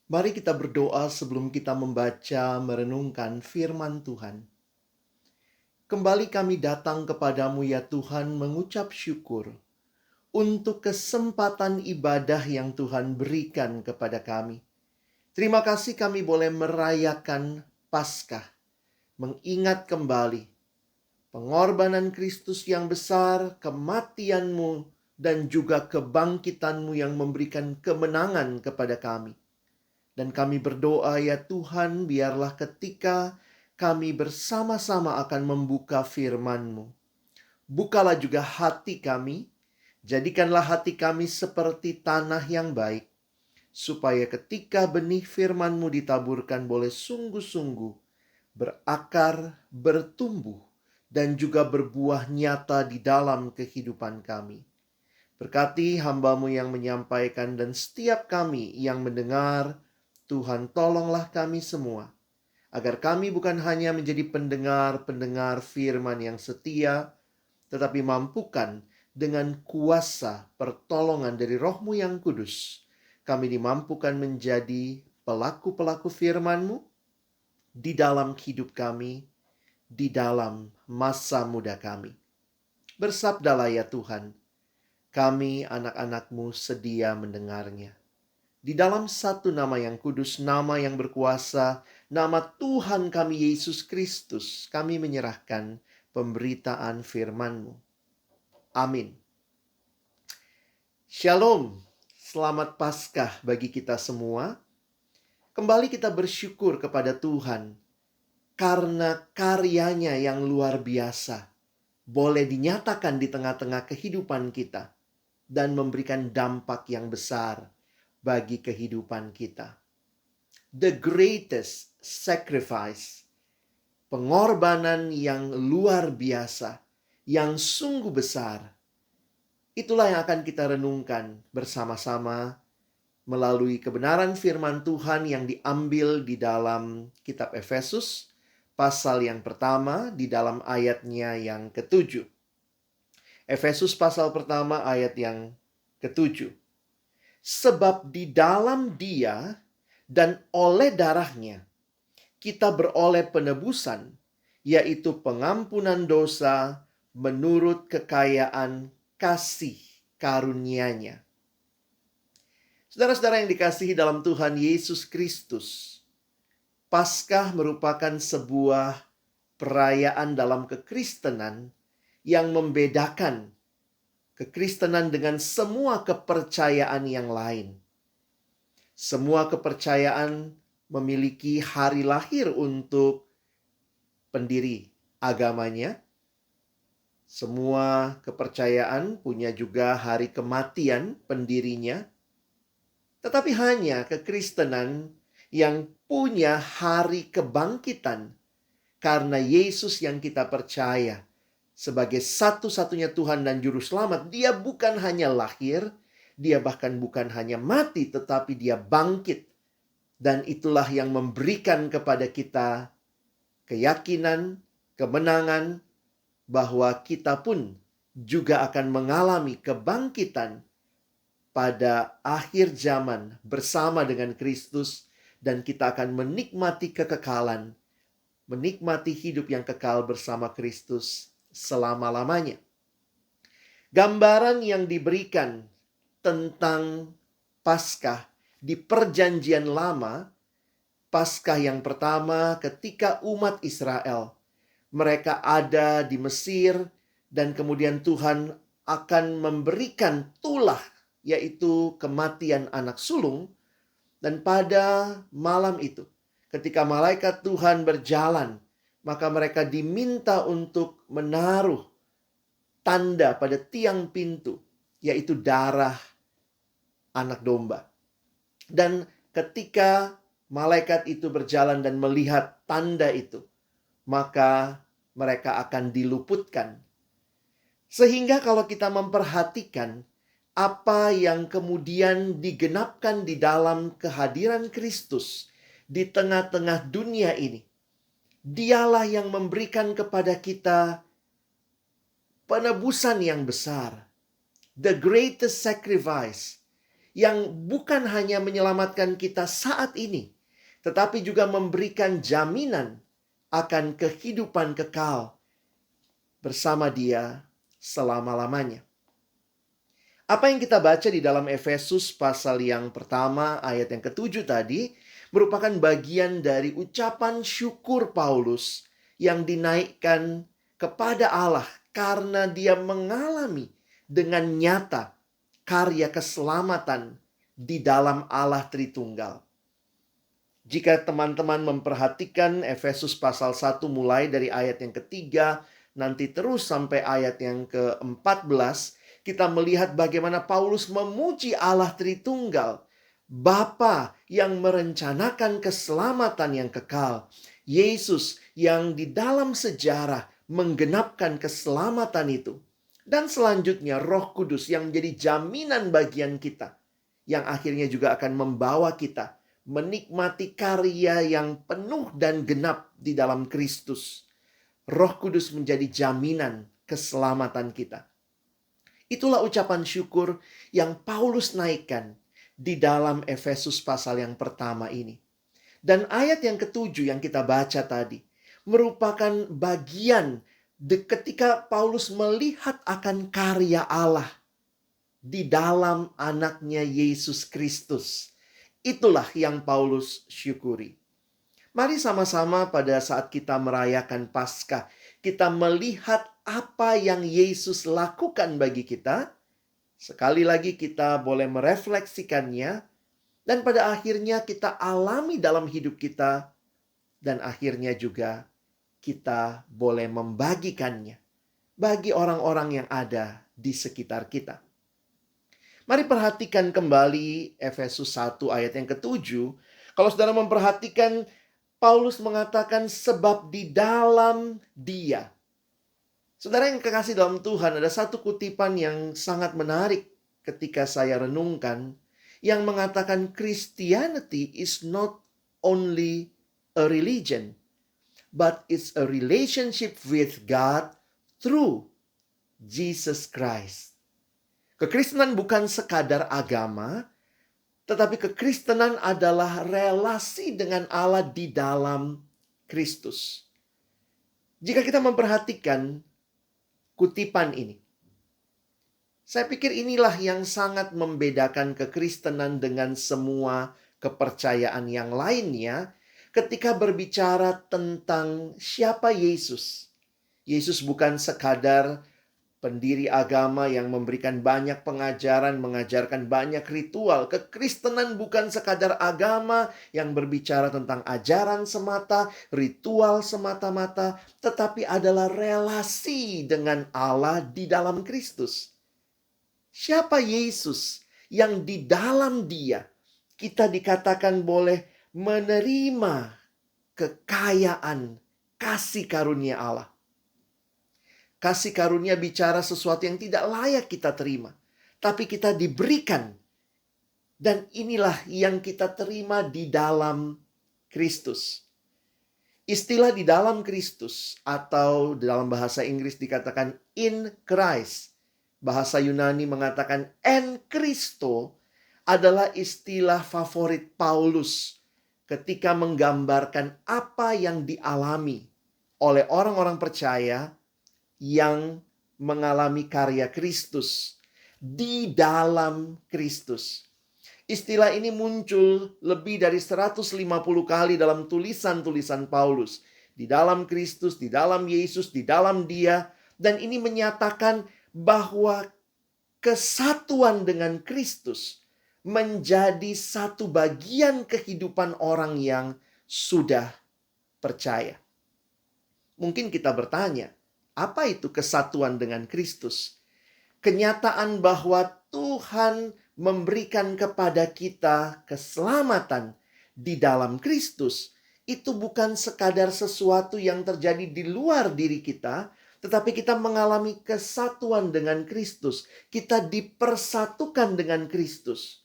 Mari kita berdoa sebelum kita membaca merenungkan firman Tuhan. Kembali kami datang kepadamu ya Tuhan mengucap syukur untuk kesempatan ibadah yang Tuhan berikan kepada kami. Terima kasih kami boleh merayakan Paskah, mengingat kembali pengorbanan Kristus yang besar, kematian-Mu, dan juga kebangkitan-Mu yang memberikan kemenangan kepada kami. Dan kami berdoa ya Tuhan, biarlah ketika kami bersama-sama akan membuka firman-Mu, bukalah juga hati kami, jadikanlah hati kami seperti tanah yang baik, supaya ketika benih firman-Mu ditaburkan boleh sungguh-sungguh berakar, bertumbuh, dan juga berbuah nyata di dalam kehidupan kami. Berkati hamba-Mu yang menyampaikan dan setiap kami yang mendengar. Tuhan, tolonglah kami semua, agar kami bukan hanya menjadi pendengar-pendengar firman yang setia, tetapi mampukan dengan kuasa pertolongan dari Roh-Mu yang kudus, kami dimampukan menjadi pelaku-pelaku firman-Mu di dalam hidup kami, di dalam masa muda kami. Bersabdalah ya Tuhan, kami anak-anak-Mu sedia mendengarnya. Di dalam satu nama yang kudus, nama yang berkuasa, nama Tuhan kami Yesus Kristus, kami menyerahkan pemberitaan firman-Mu. Amin. Shalom, selamat Paskah bagi kita semua. Kembali kita bersyukur kepada Tuhan karena karyanya yang luar biasa boleh dinyatakan di tengah-tengah kehidupan kita dan memberikan dampak yang besar bagi kehidupan kita. The greatest sacrifice, pengorbanan yang luar biasa, yang sungguh besar. Itulah yang akan kita renungkan bersama-sama melalui kebenaran firman Tuhan yang diambil di dalam kitab Efesus, pasal yang pertama di dalam ayatnya yang ke-7. Efesus pasal pertama ayat yang ke-7. Sebab di dalam Dia dan oleh darahnya kita beroleh penebusan, yaitu pengampunan dosa menurut kekayaan kasih karunia-Nya. Saudara-saudara yang dikasihi dalam Tuhan Yesus Kristus, Paskah merupakan sebuah perayaan dalam kekristenan yang membedakan kekristenan dengan semua kepercayaan yang lain. Semua kepercayaan memiliki hari lahir untuk pendiri agamanya. Semua kepercayaan punya juga hari kematian pendirinya. Tetapi hanya kekristenan yang punya hari kebangkitan karena Yesus yang kita percaya sebagai satu-satunya Tuhan dan Juru Selamat. Dia bukan hanya lahir, dia bahkan bukan hanya mati, tetapi dia bangkit. Dan itulah yang memberikan kepada kita keyakinan, kemenangan, bahwa kita pun juga akan mengalami kebangkitan pada akhir zaman bersama dengan Kristus. Dan kita akan menikmati kekekalan, menikmati hidup yang kekal bersama Kristus selama-lamanya. Gambaran yang diberikan tentang Paskah di Perjanjian Lama, Paskah yang pertama ketika umat Israel, mereka ada di Mesir dan kemudian Tuhan akan memberikan tulah, yaitu kematian anak sulung. Dan pada malam itu, ketika malaikat Tuhan berjalan, maka mereka diminta untuk menaruh tanda pada tiang pintu, yaitu darah anak domba. Dan ketika malaikat itu berjalan dan melihat tanda itu, maka mereka akan diluputkan. Sehingga kalau kita memperhatikan apa yang kemudian digenapkan di dalam kehadiran Kristus di tengah-tengah dunia ini, Dialah yang memberikan kepada kita penebusan yang besar, the greatest sacrifice, yang bukan hanya menyelamatkan kita saat ini, tetapi juga memberikan jaminan akan kehidupan kekal bersama Dia selama-lamanya. Apa yang kita baca di dalam Efesus pasal yang pertama ayat yang ke-7 tadi merupakan bagian dari ucapan syukur Paulus yang dinaikkan kepada Allah karena dia mengalami dengan nyata karya keselamatan di dalam Allah Tritunggal. Jika teman-teman memperhatikan Efesus pasal 1 mulai dari ayat yang ketiga, nanti terus sampai ayat yang ke-14, kita melihat bagaimana Paulus memuji Allah Tritunggal, Bapa yang merencanakan keselamatan yang kekal, Yesus yang di dalam sejarah menggenapkan keselamatan itu, dan selanjutnya Roh Kudus yang menjadi jaminan bagian kita, yang akhirnya juga akan membawa kita menikmati karya yang penuh dan genap di dalam Kristus. Roh Kudus menjadi jaminan keselamatan kita. Itulah ucapan syukur yang Paulus naikkan di dalam Efesus pasal yang pertama ini. Dan ayat yang ke-7 yang kita baca tadi merupakan bagian ketika Paulus melihat akan karya Allah di dalam anaknya Yesus Kristus. Itulah yang Paulus syukuri. Mari sama-sama pada saat kita merayakan Paskah, kita melihat apa yang Yesus lakukan bagi kita. Sekali lagi kita boleh merefleksikannya, dan pada akhirnya kita alami dalam hidup kita, dan akhirnya juga kita boleh membagikannya bagi orang-orang yang ada di sekitar kita. Mari perhatikan kembali Efesus 1 ayat yang ke-7. Kalau saudara memperhatikan, Paulus mengatakan sebab di dalam Dia. Saudara yang kekasih dalam Tuhan, ada satu kutipan yang sangat menarik ketika saya renungkan, yang mengatakan Christianity is not only a religion, but it's a relationship with God through Jesus Christ. Kekristenan bukan sekadar agama, tetapi kekristenan adalah relasi dengan Allah di dalam Kristus. Jika kita memperhatikan kutipan ini, saya pikir inilah yang sangat membedakan kekristenan dengan semua kepercayaan yang lainnya ketika berbicara tentang siapa Yesus. Yesus bukan sekadar pendiri agama yang memberikan banyak pengajaran, mengajarkan banyak ritual. Kekristenan bukan sekadar agama yang berbicara tentang ajaran semata, ritual semata-mata, tetapi adalah relasi dengan Allah di dalam Kristus. Siapa Yesus yang di dalam Dia kita dikatakan boleh menerima kekayaan kasih karunia Allah. Kasih karunia bicara sesuatu yang tidak layak kita terima, tapi kita diberikan. Dan inilah yang kita terima di dalam Kristus. Istilah di dalam Kristus atau dalam bahasa Inggris dikatakan in Christ. Bahasa Yunani mengatakan en Christo adalah istilah favorit Paulus ketika menggambarkan apa yang dialami oleh orang-orang percaya yang mengalami karya Kristus di dalam Kristus. Istilah ini muncul lebih dari 150 kali dalam tulisan-tulisan Paulus. Di dalam Kristus, di dalam Yesus, di dalam Dia. Dan ini menyatakan bahwa kesatuan dengan Kristus menjadi satu bagian kehidupan orang yang sudah percaya. Mungkin kita bertanya, apa itu kesatuan dengan Kristus? Kenyataan bahwa Tuhan memberikan kepada kita keselamatan di dalam Kristus itu bukan sekadar sesuatu yang terjadi di luar diri kita, tetapi kita mengalami kesatuan dengan Kristus. Kita dipersatukan dengan Kristus.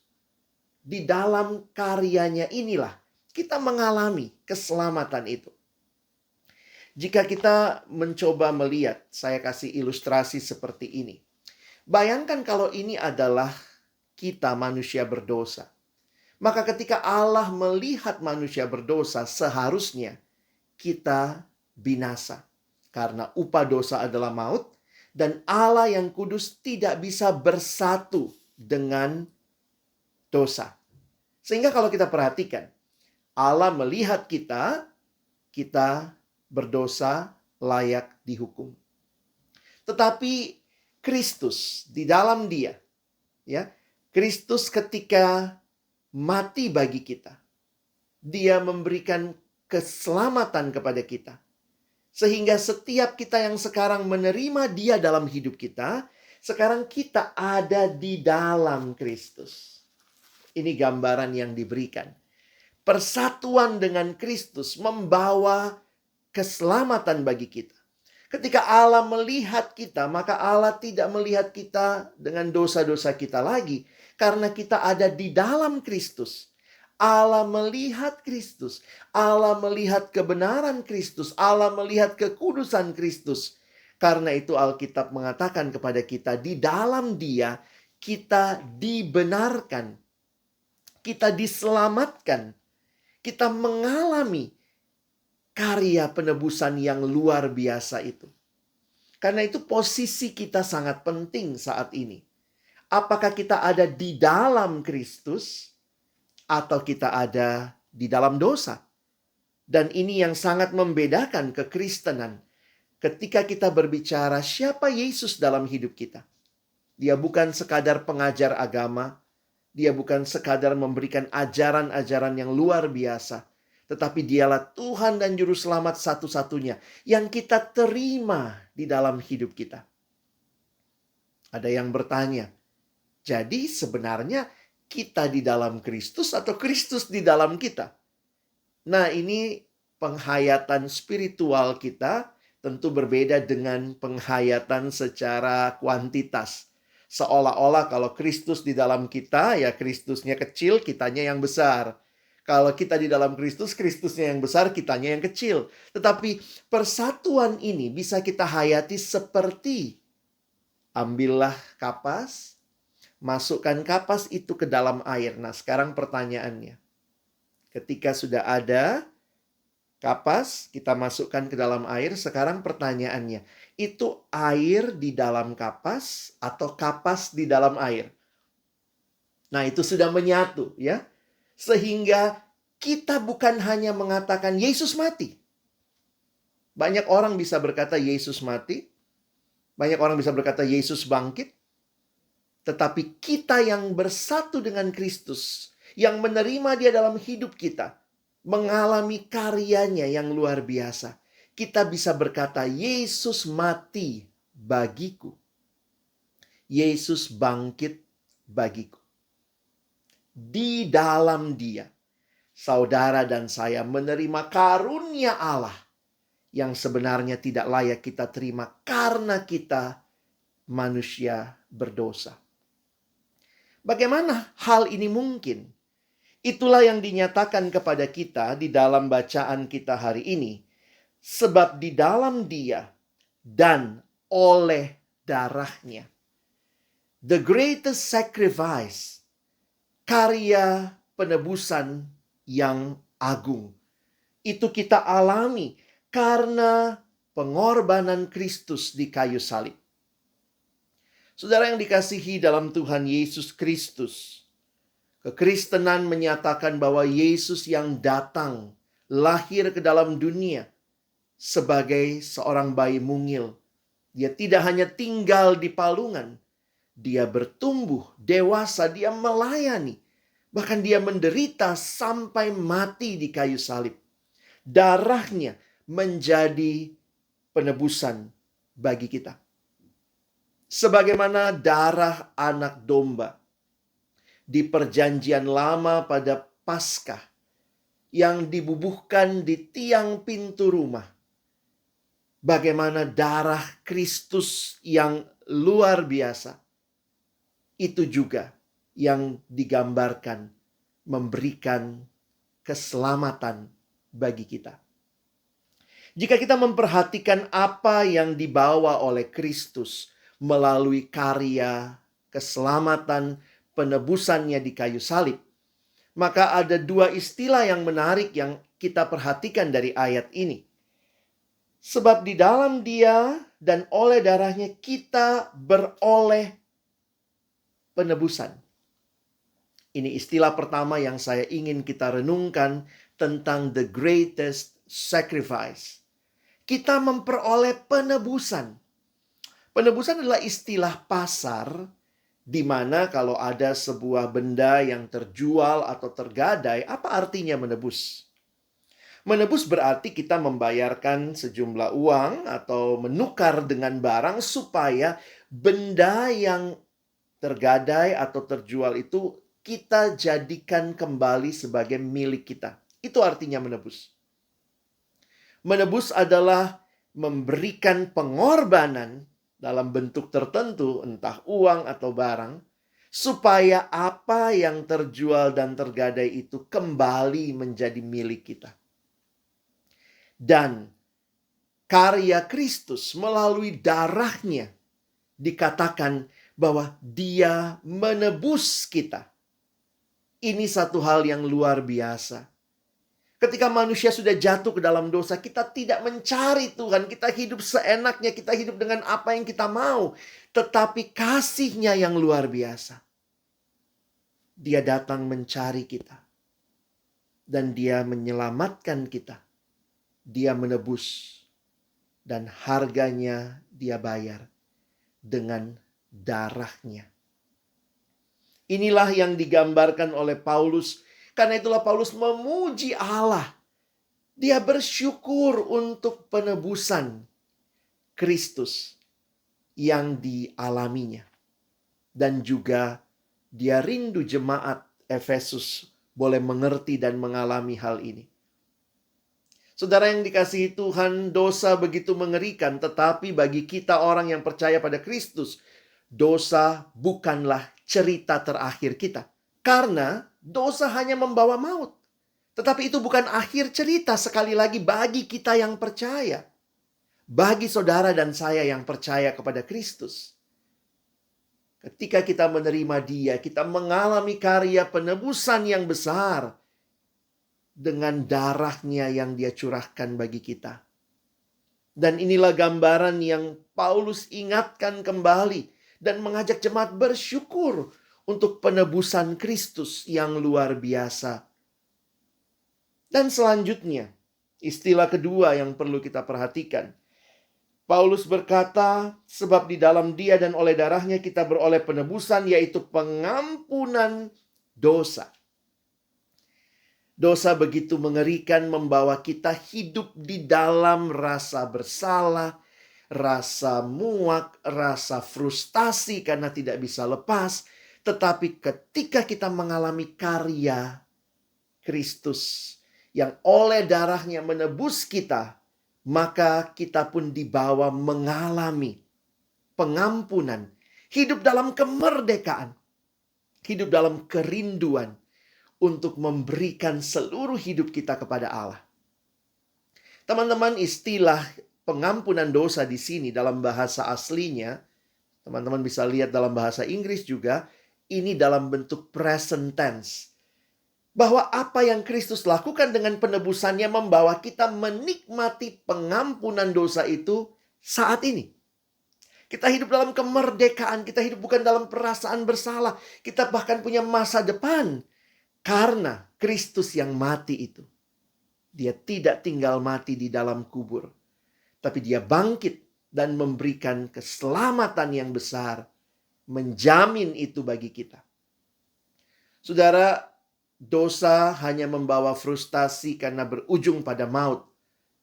Di dalam karyanya inilah kita mengalami keselamatan itu. Jika kita mencoba melihat, saya kasih ilustrasi seperti ini. Bayangkan kalau ini adalah kita manusia berdosa. Maka ketika Allah melihat manusia berdosa, seharusnya kita binasa. Karena upah dosa adalah maut, dan Allah yang kudus tidak bisa bersatu dengan dosa. Sehingga kalau kita perhatikan, Allah melihat kita berdosa, layak dihukum. Tetapi Kristus di dalam Dia, ya, Kristus ketika mati bagi kita, Dia memberikan keselamatan kepada kita. Sehingga setiap kita yang sekarang menerima Dia dalam hidup kita, sekarang kita ada di dalam Kristus. Ini gambaran yang diberikan. Persatuan dengan Kristus membawa keselamatan bagi kita. Ketika Allah melihat kita, maka Allah tidak melihat kita dengan dosa-dosa kita lagi. Karena kita ada di dalam Kristus. Allah melihat Kristus. Allah melihat kebenaran Kristus. Allah melihat kekudusan Kristus. Karena itu Alkitab mengatakan kepada kita, di dalam Dia kita dibenarkan. Kita diselamatkan. Kita mengalami karya penebusan yang luar biasa itu. Karena itu posisi kita sangat penting saat ini. Apakah kita ada di dalam Kristus atau kita ada di dalam dosa? Dan ini yang sangat membedakan kekristenan. Ketika kita berbicara siapa Yesus dalam hidup kita. Dia bukan sekadar pengajar agama. Dia bukan sekadar memberikan ajaran-ajaran yang luar biasa. Tetapi Dialah Tuhan dan Juru Selamat satu-satunya yang kita terima di dalam hidup kita. Ada yang bertanya, jadi sebenarnya kita di dalam Kristus atau Kristus di dalam kita? Nah, ini penghayatan spiritual kita tentu berbeda dengan penghayatan secara kuantitas. Seolah-olah kalau Kristus di dalam kita, ya Kristusnya kecil, kitanya yang besar. Kalau kita di dalam Kristus, Kristusnya yang besar, kitanya yang kecil. Tetapi persatuan ini bisa kita hayati seperti ambillah kapas, masukkan kapas itu ke dalam air. Nah, sekarang pertanyaannya. Ketika sudah ada kapas, kita masukkan ke dalam air. Sekarang pertanyaannya. Itu air di dalam kapas atau kapas di dalam air? Nah, itu sudah menyatu, ya. Sehingga kita bukan hanya mengatakan Yesus mati. Banyak orang bisa berkata Yesus mati. Banyak orang bisa berkata Yesus bangkit. Tetapi kita yang bersatu dengan Kristus, yang menerima Dia dalam hidup kita, mengalami karyanya yang luar biasa. Kita bisa berkata, Yesus mati bagiku. Yesus bangkit bagiku. Di dalam Dia, saudara dan saya menerima karunia Allah yang sebenarnya tidak layak kita terima karena kita manusia berdosa. Bagaimana hal ini mungkin? Itulah yang dinyatakan kepada kita di dalam bacaan kita hari ini. Sebab di dalam Dia dan oleh darahnya. The greatest sacrifice. Karya penebusan yang agung. Itu kita alami karena pengorbanan Kristus di kayu salib. Saudara yang dikasihi dalam Tuhan Yesus Kristus, kekristenan menyatakan bahwa Yesus yang datang, lahir ke dalam dunia sebagai seorang bayi mungil. Dia tidak hanya tinggal di palungan, dia bertumbuh, dewasa, dia melayani. Bahkan dia menderita sampai mati di kayu salib. Darahnya menjadi penebusan bagi kita. Sebagaimana darah anak domba di perjanjian lama pada Paskah yang dibubuhkan di tiang pintu rumah. Bagaimana darah Kristus yang luar biasa. Itu juga yang digambarkan memberikan keselamatan bagi kita. Jika kita memperhatikan apa yang dibawa oleh Kristus melalui karya keselamatan, penebusannya di kayu salib. Maka ada dua istilah yang menarik yang kita perhatikan dari ayat ini. Sebab di dalam Dia dan oleh darahnya kita beroleh penebusan. Ini istilah pertama yang saya ingin kita renungkan tentang the greatest sacrifice. Kita memperoleh penebusan. Penebusan adalah istilah pasar di mana kalau ada sebuah benda yang terjual atau tergadai, apa artinya menebus? Menebus berarti kita membayarkan sejumlah uang atau menukar dengan barang supaya benda yang tergadai atau terjual itu kita jadikan kembali sebagai milik kita. Itu artinya menebus. Menebus adalah memberikan pengorbanan dalam bentuk tertentu, entah uang atau barang, supaya apa yang terjual dan tergadai itu kembali menjadi milik kita. Dan karya Kristus melalui darahnya dikatakan bahwa Dia menebus kita. Ini satu hal yang luar biasa. Ketika manusia sudah jatuh ke dalam dosa, kita tidak mencari Tuhan. Kita hidup seenaknya, kita hidup dengan apa yang kita mau. Tetapi kasih-Nya yang luar biasa. Dia datang mencari kita. Dan Dia menyelamatkan kita. Dia menebus. Dan harganya Dia bayar dengan darah-Nya. Inilah yang digambarkan oleh Paulus. Karena itulah Paulus memuji Allah. Dia bersyukur untuk penebusan Kristus yang dialaminya. Dan juga dia rindu jemaat Efesus boleh mengerti dan mengalami hal ini. Saudara yang dikasihi Tuhan, dosa begitu mengerikan. Tetapi bagi kita orang yang percaya pada Kristus, dosa bukanlah cerita terakhir kita. Karena dosa hanya membawa maut. Tetapi itu bukan akhir cerita sekali lagi bagi kita yang percaya. Bagi saudara dan saya yang percaya kepada Kristus. Ketika kita menerima Dia, kita mengalami karya penebusan yang besar. Dengan darah-Nya yang Dia curahkan bagi kita. Dan inilah gambaran yang Paulus ingatkan kembali. Dan mengajak jemaat bersyukur untuk penebusan Kristus yang luar biasa. Dan selanjutnya, istilah kedua yang perlu kita perhatikan. Paulus berkata, sebab di dalam Dia dan oleh darahnya kita beroleh penebusan, yaitu pengampunan dosa. Dosa begitu mengerikan membawa kita hidup di dalam rasa bersalah, rasa muak, rasa frustasi karena tidak bisa lepas. Tetapi ketika kita mengalami karya Kristus yang oleh darahnya menebus kita, maka kita pun dibawa mengalami pengampunan. Hidup dalam kemerdekaan. Hidup dalam kerinduan untuk memberikan seluruh hidup kita kepada Allah. Teman-teman, istilah pengampunan dosa di sini dalam bahasa aslinya, teman-teman bisa lihat dalam bahasa Inggris juga, ini dalam bentuk present tense. Bahwa apa yang Kristus lakukan dengan penebusannya membawa kita menikmati pengampunan dosa itu saat ini. Kita hidup dalam kemerdekaan, kita hidup bukan dalam perasaan bersalah. Kita bahkan punya masa depan karena Kristus yang mati itu. Dia tidak tinggal mati di dalam kubur. Tapi Dia bangkit dan memberikan keselamatan yang besar. Menjamin itu bagi kita. Saudara, dosa hanya membawa frustasi karena berujung pada maut.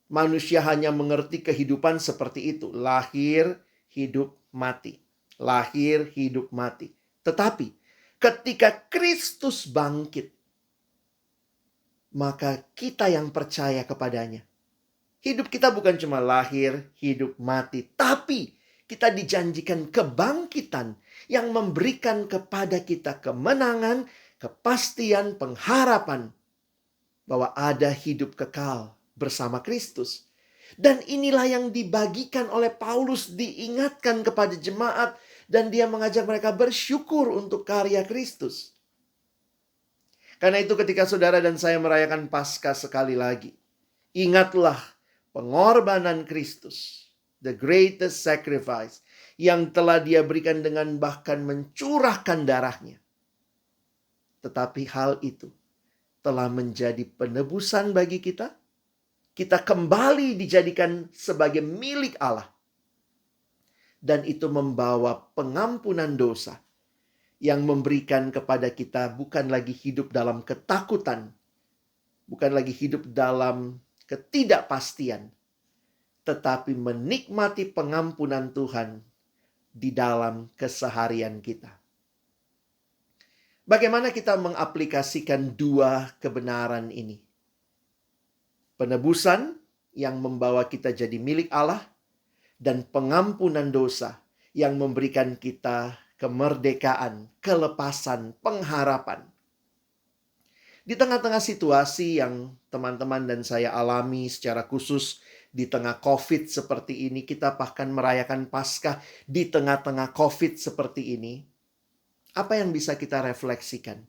Manusia hanya mengerti kehidupan seperti itu. Lahir, hidup, mati. Lahir, hidup, mati. Tetapi ketika Kristus bangkit, maka kita yang percaya kepadanya, hidup kita bukan cuma lahir, hidup, mati. Tapi kita dijanjikan kebangkitan yang memberikan kepada kita kemenangan, kepastian, pengharapan bahwa ada hidup kekal bersama Kristus. Dan inilah yang dibagikan oleh Paulus, diingatkan kepada jemaat Dan dia mengajak mereka bersyukur untuk karya Kristus. Karena itu ketika saudara dan saya merayakan Paskah sekali lagi, ingatlah pengorbanan Kristus, the greatest sacrifice, yang telah dia berikan dengan bahkan mencurahkan darahnya. Tetapi hal itu telah menjadi penebusan bagi kita. Kita kembali dijadikan sebagai milik Allah. Dan itu membawa pengampunan dosa yang memberikan kepada kita bukan lagi hidup dalam ketakutan, bukan lagi hidup dalam ketidakpastian, tetapi menikmati pengampunan Tuhan di dalam keseharian kita. Bagaimana kita mengaplikasikan dua kebenaran ini? Penebusan yang membawa kita jadi milik Allah, dan pengampunan dosa yang memberikan kita kemerdekaan, kelepasan, pengharapan. Di tengah-tengah situasi yang teman-teman dan saya alami secara khusus di tengah COVID seperti ini, kita bahkan merayakan Paskah di tengah-tengah COVID seperti ini, apa yang bisa kita refleksikan?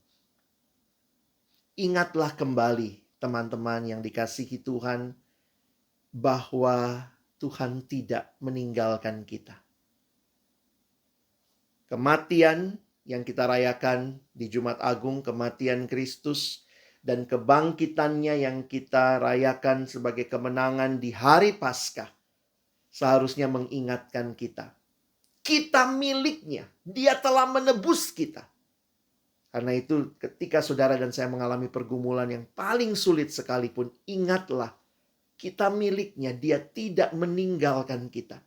Ingatlah kembali teman-teman yang dikasihi Tuhan, bahwa Tuhan tidak meninggalkan kita. Kematian yang kita rayakan di Jumat Agung, kematian Kristus, dan kebangkitannya yang kita rayakan sebagai kemenangan di hari Paskah, seharusnya mengingatkan kita. Kita miliknya, dia telah menebus kita. Karena itu ketika saudara dan saya mengalami pergumulan yang paling sulit sekalipun, ingatlah, kita miliknya, dia tidak meninggalkan kita.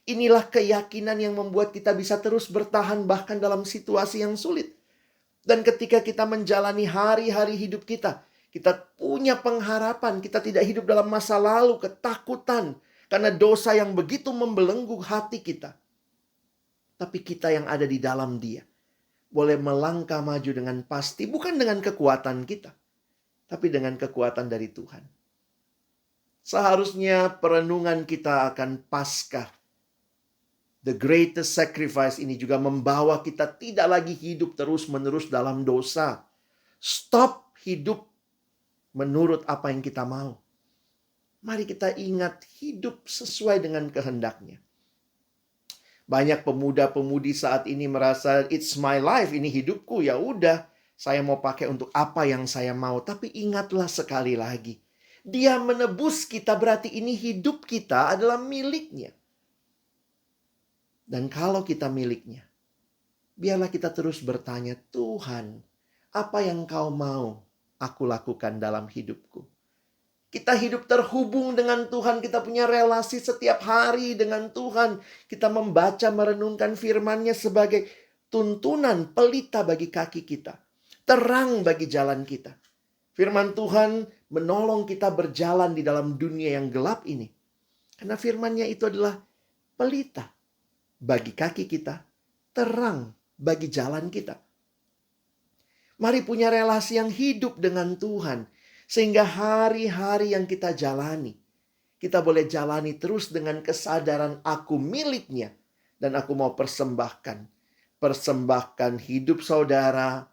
Inilah keyakinan yang membuat kita bisa terus bertahan bahkan dalam situasi yang sulit. Dan ketika kita menjalani hari-hari hidup kita, kita punya pengharapan, kita tidak hidup dalam masa lalu, ketakutan, karena dosa yang begitu membelenggu hati kita. Tapi kita yang ada di dalam dia, boleh melangkah maju dengan pasti, bukan dengan kekuatan kita, tapi dengan kekuatan dari Tuhan. Seharusnya perenungan kita akan Paskah, the greatest sacrifice ini juga membawa kita tidak lagi hidup terus-menerus dalam dosa. Stop hidup menurut apa yang kita mau. Mari kita ingat hidup sesuai dengan kehendaknya. Banyak pemuda-pemudi saat ini merasa it's my life, ini hidupku, ya udah, saya mau pakai untuk apa yang saya mau. Tapi ingatlah sekali lagi, dia menebus kita, berarti ini hidup kita adalah miliknya. Dan kalau kita miliknya, biarlah kita terus bertanya, Tuhan, apa yang Kau mau aku lakukan dalam hidupku? Kita hidup terhubung dengan Tuhan, kita punya relasi setiap hari dengan Tuhan. Kita membaca, merenungkan firman-Nya sebagai tuntunan, pelita bagi kaki kita, terang bagi jalan kita. Firman Tuhan menolong kita berjalan di dalam dunia yang gelap ini. Karena firman-Nya itu adalah pelita bagi kaki kita, terang bagi jalan kita. Mari punya relasi yang hidup dengan Tuhan, sehingga hari-hari yang kita jalani, kita boleh jalani terus dengan kesadaran aku miliknya, dan aku mau persembahkan hidup saudara,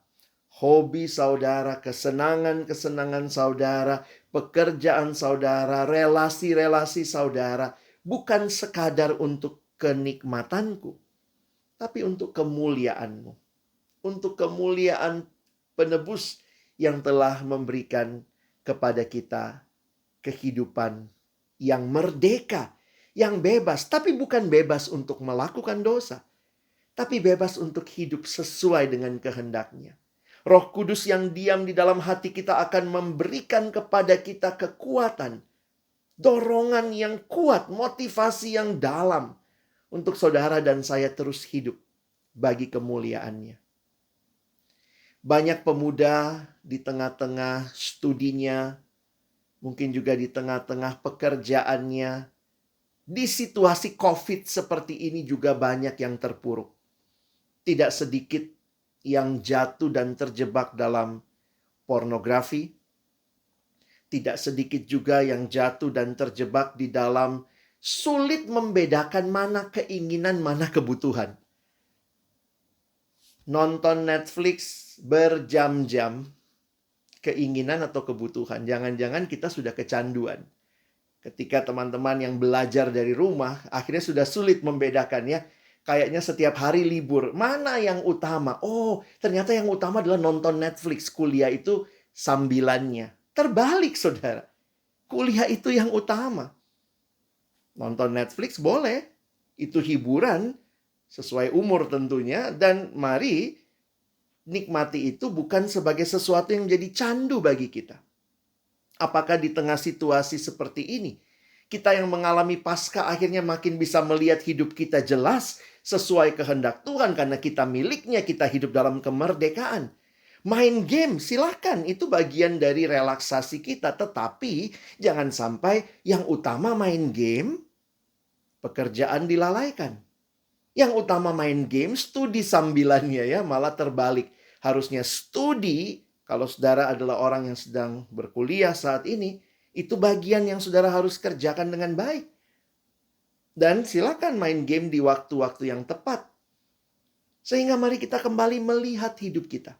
hobi saudara, kesenangan-kesenangan saudara, pekerjaan saudara, relasi-relasi saudara, bukan sekadar untuk kenikmatanku, tapi untuk kemuliaanmu, untuk kemuliaan penebus yang telah memberikan kepada kita kehidupan yang merdeka, yang bebas, tapi bukan bebas untuk melakukan dosa, tapi bebas untuk hidup sesuai dengan kehendaknya. Roh Kudus yang diam di dalam hati kita akan memberikan kepada kita kekuatan, dorongan yang kuat, motivasi yang dalam untuk saudara dan saya terus hidup bagi kemuliaannya. Banyak pemuda di tengah-tengah studinya, mungkin juga di tengah-tengah pekerjaannya, di situasi COVID seperti ini juga banyak yang terpuruk. Tidak sedikit yang jatuh dan terjebak dalam pornografi. Tidak sedikit juga yang jatuh dan terjebak di dalam sulit membedakan mana keinginan, mana kebutuhan. nonton Netflix berjam-jam, keinginan atau kebutuhan. Jangan-jangan kita sudah kecanduan. Ketika teman-teman yang belajar dari rumah, akhirnya sudah sulit membedakannya. Kayaknya setiap hari libur, mana yang utama? Oh, ternyata yang utama adalah nonton Netflix. Kuliah itu sambilannya. Terbalik, saudara. Kuliah itu yang utama. Nonton Netflix boleh. Itu hiburan, sesuai umur tentunya. Dan mari nikmati itu bukan sebagai sesuatu yang menjadi candu bagi kita. Apakah di tengah situasi seperti ini, kita yang mengalami Paskah akhirnya makin bisa melihat hidup kita jelas sesuai kehendak Tuhan karena kita miliknya, kita hidup dalam kemerdekaan. Main game silakan, itu bagian dari relaksasi kita, tetapi jangan sampai yang utama main game, pekerjaan dilalaikan. Yang utama main game, studi sambilannya ya, malah terbalik. Harusnya studi, kalau saudara adalah orang yang sedang berkuliah saat ini, itu bagian yang saudara harus kerjakan dengan baik. Dan silakan main game di waktu-waktu yang tepat. Sehingga mari kita kembali melihat hidup kita.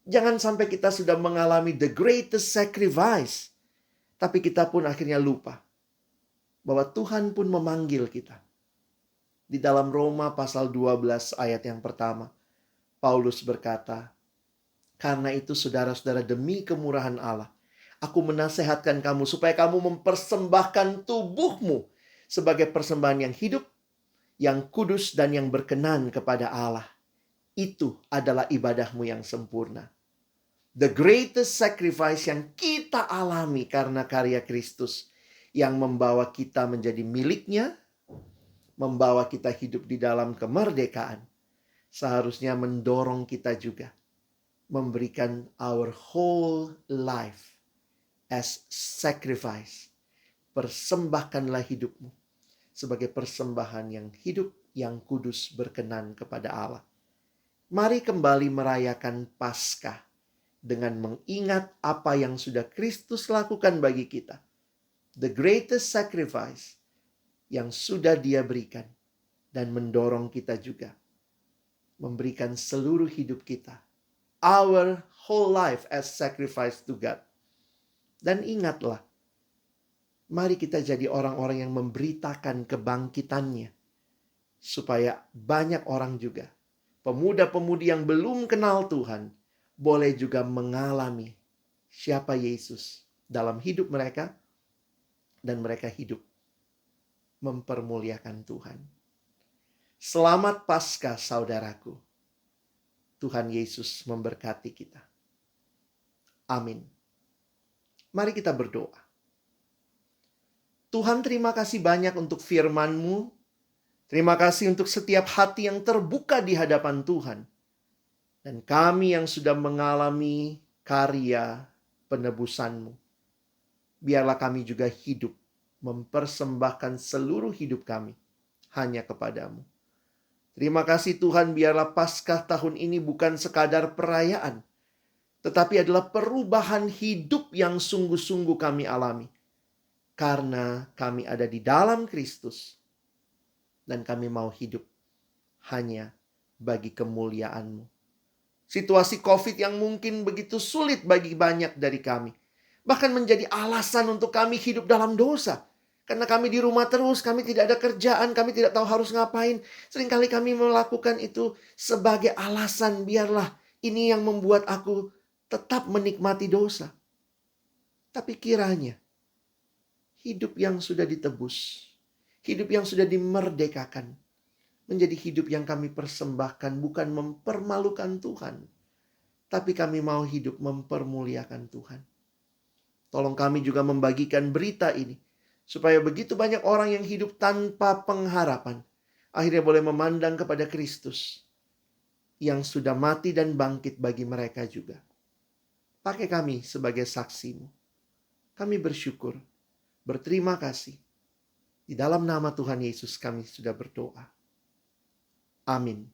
Jangan sampai kita sudah mengalami the greatest sacrifice. Tapi kita pun akhirnya lupa bahwa Tuhan pun memanggil kita. Di dalam Roma pasal 12 ayat yang pertama, Paulus berkata, "Karena itu saudara-saudara, demi kemurahan Allah, aku menasehatkan kamu supaya kamu mempersembahkan tubuhmu sebagai persembahan yang hidup, yang kudus dan yang berkenan kepada Allah. Itu adalah ibadahmu yang sempurna." The greatest sacrifice yang kita alami karena karya Kristus yang membawa kita menjadi miliknya, membawa kita hidup di dalam kemerdekaan, seharusnya mendorong kita juga memberikan our whole life as sacrifice. Persembahkanlah hidupmu sebagai persembahan yang hidup, yang kudus, berkenan kepada Allah. Mari kembali merayakan Paskah dengan mengingat apa yang sudah Kristus lakukan bagi kita. The greatest sacrifice yang sudah Dia berikan, dan mendorong kita juga memberikan seluruh hidup kita, our whole life as sacrifice to God. Dan ingatlah, mari kita jadi orang-orang yang memberitakan kebangkitannya, supaya banyak orang juga, pemuda-pemudi yang belum kenal Tuhan, boleh juga mengalami siapa Yesus dalam hidup mereka, dan mereka hidup mempermuliakan Tuhan. Selamat Paskah, saudaraku. Tuhan Yesus memberkati kita. Amin. Mari kita berdoa. Tuhan, terima kasih banyak untuk firman-Mu. Terima kasih untuk setiap hati yang terbuka di hadapan Tuhan. Dan kami yang sudah mengalami karya penebusan-Mu, biarlah kami juga hidup mempersembahkan seluruh hidup kami hanya kepadamu. Terima kasih Tuhan, biarlah Paskah tahun ini bukan sekadar perayaan, tetapi adalah perubahan hidup yang sungguh-sungguh kami alami. Karena kami ada di dalam Kristus, dan kami mau hidup hanya bagi kemuliaan-Mu. Situasi COVID yang mungkin begitu sulit bagi banyak dari kami, bahkan menjadi alasan untuk kami hidup dalam dosa. Karena kami di rumah terus, kami tidak ada kerjaan, kami tidak tahu harus ngapain. Seringkali kami melakukan itu sebagai alasan, biarlah ini yang membuat aku tetap menikmati dosa. Tapi kiranya hidup yang sudah ditebus, hidup yang sudah dimerdekakan, menjadi hidup yang kami persembahkan, bukan mempermalukan Tuhan, tapi kami mau hidup mempermuliakan Tuhan. Tolong kami juga membagikan berita ini, supaya begitu banyak orang yang hidup tanpa pengharapan, akhirnya boleh memandang kepada Kristus, yang sudah mati dan bangkit bagi mereka juga. Pakai kami sebagai saksi-Mu. Kami bersyukur, berterima kasih. Di dalam nama Tuhan Yesus kami sudah berdoa. Amin.